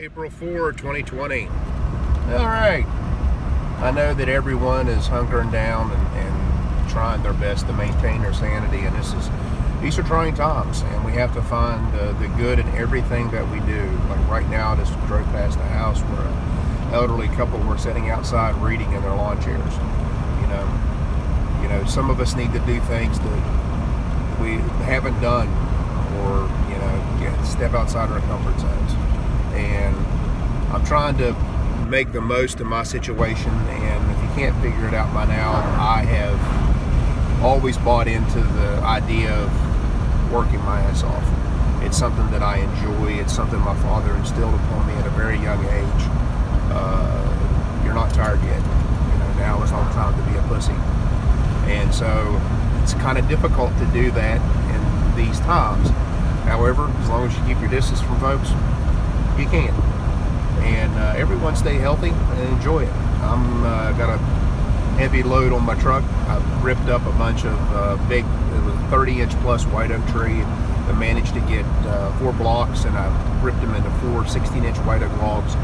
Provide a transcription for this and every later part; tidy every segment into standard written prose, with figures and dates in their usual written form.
April 4, 2020. All right. I know that everyone is hunkering down and trying their best to maintain their sanity, and these are trying times, and we have to find the good in everything that we do. Like right now, I just drove past the house where an elderly couple were sitting outside reading in their lawn chairs. Some of us need to do things that we haven't done, or step outside our comfort zones. And I'm trying to make the most of my situation, and if you can't figure it out by now, I have always bought into the idea of working my ass off. It's something that I enjoy. It's something my father instilled upon me at a very young age. You're not tired yet. Now is not the time to be a pussy. And so it's kind of difficult to do that in these times. However, as long as you keep your distance from folks, you can. And everyone stay healthy and enjoy it. I'm got a heavy load on my truck. I've ripped up a bunch of big, it was a 30-inch plus white oak tree. I managed to get 4 blocks, and I ripped them into 4 16-inch white oak logs.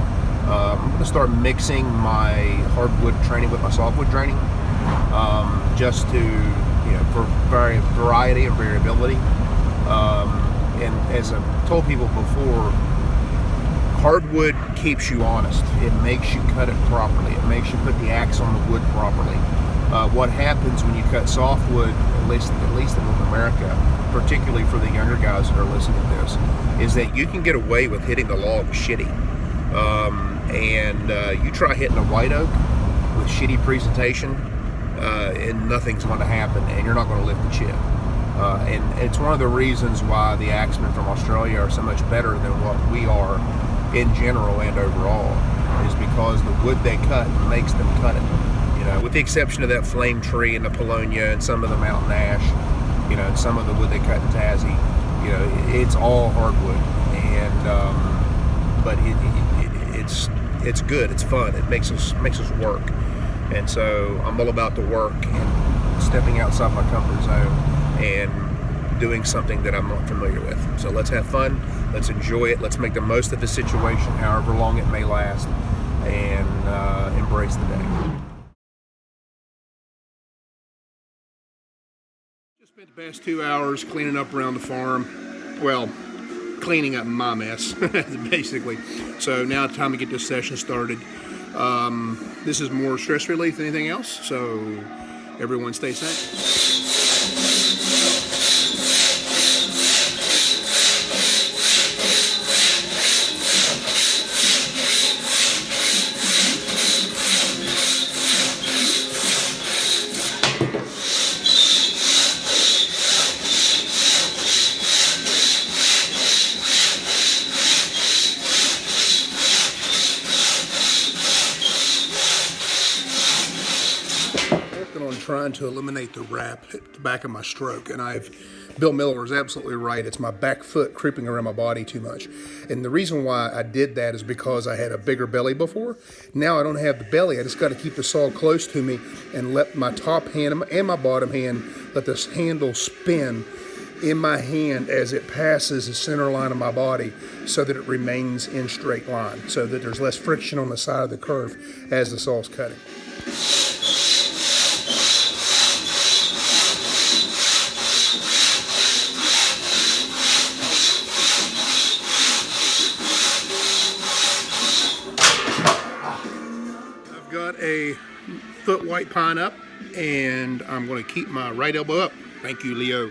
I'm going to start mixing my hardwood training with my softwood training, just to, for variety and variability. And as I've told people before, hardwood keeps you honest. It makes you cut it properly. It makes you put the axe on the wood properly. What happens when you cut softwood, at least in North America, particularly for the younger guys that are listening to this, is that you can get away with hitting the log shitty. You try hitting a white oak with shitty presentation, and nothing's going to happen, and you're not going to lift the chip. And it's one of the reasons why the axemen from Australia are so much better than what we are in general and overall, is because the wood they cut makes them cut it. With the exception of that flame tree and the Paulownia and some of the mountain ash, and some of the wood they cut in Tassie, it's all hardwood. And but it's good. It's fun. It makes us work. And so I'm all about the work and stepping outside my comfort zone and doing something that I'm not familiar with. So let's have fun, let's enjoy it, let's make the most of the situation, however long it may last, and embrace the day. Just spent the past 2 hours cleaning up around the farm. Well, cleaning up my mess, basically. So now it's time to get this session started. This is more stress relief than anything else, so everyone stay safe. On trying to eliminate the wrap at the back of my stroke, and Bill Miller was absolutely right. It's my back foot creeping around my body too much, and the reason why I did that is because I had a bigger belly before. Now I don't have the belly. I just got to keep the saw close to me and let my top hand and my bottom hand, let this handle spin in my hand as it passes the center line of my body, so that it remains in straight line, so that there's less friction on the side of the curve as the saw's cutting. Got a foot white pine up, and I'm going to keep my right elbow up. Thank you, Leo.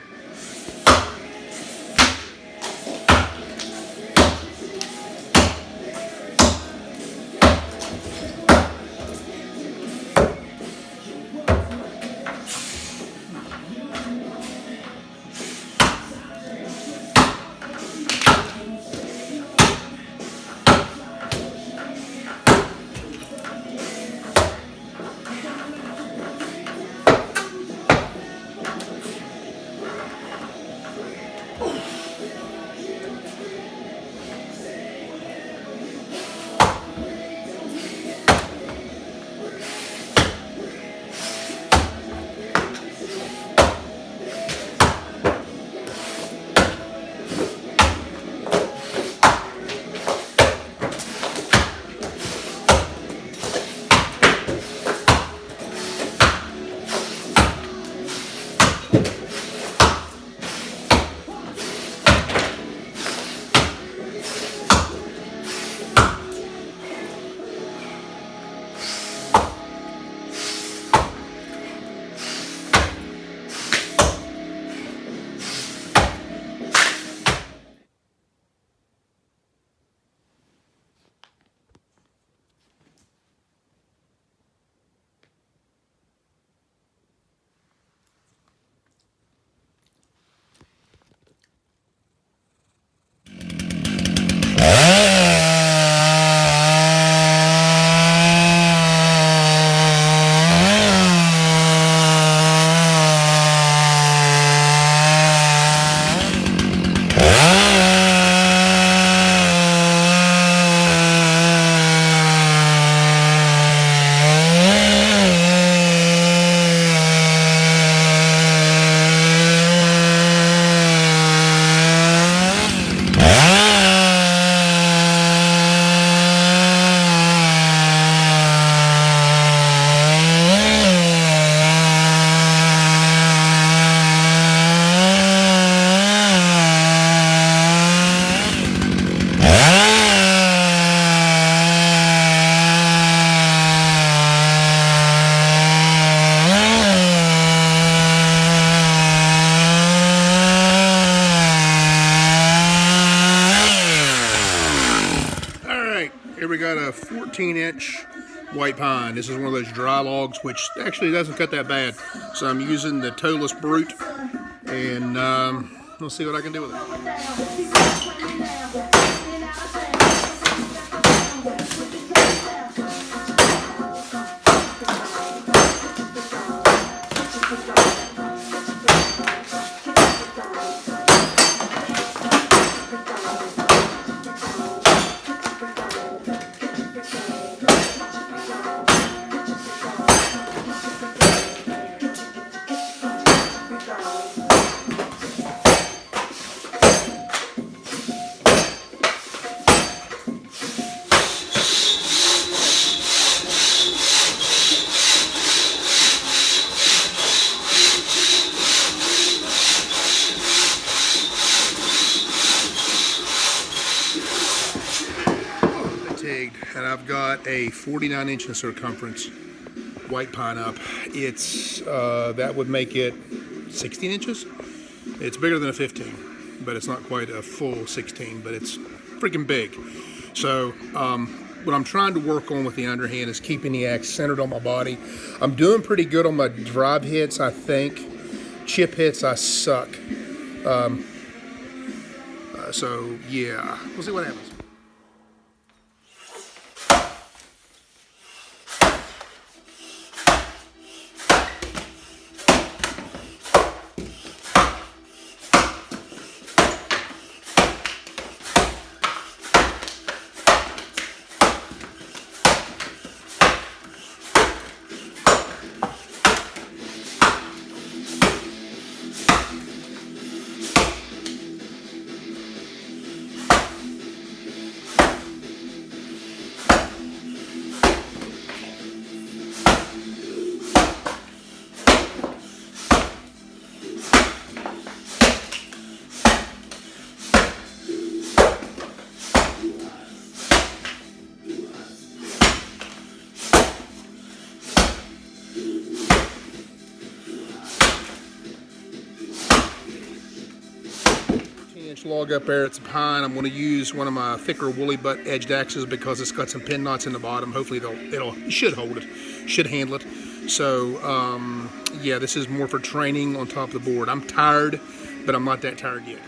right, here we got a 14-inch white pine. This is one of those dry logs, which actually doesn't cut that bad. So I'm using the Toeless Brute, and we'll see what I can do with it. And I've got a 49 inch in circumference white pine up. It's that would make it 16 inches. It's bigger than a 15, but it's not quite a full 16, but it's freaking big. So what I'm trying to work on with the underhand is keeping the axe centered on my body. I'm doing pretty good on my drive hits, I think. Chip hits, I suck. So yeah, we'll see what happens. Log up there, it's a pine. I'm going to use one of my thicker woolly butt edged axes because it's got some pin knots in the bottom. Hopefully it should hold it, should handle it. So yeah, this is more for training on top of the board. I'm tired, but I'm not that tired yet.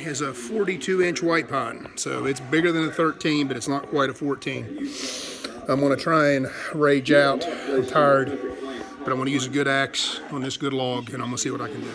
Is a 42-inch white pine, so it's bigger than a 13, but it's not quite a 14. I'm going to try and rage out. I'm tired, but I'm going to use a good axe on this good log, and I'm going to see what I can do.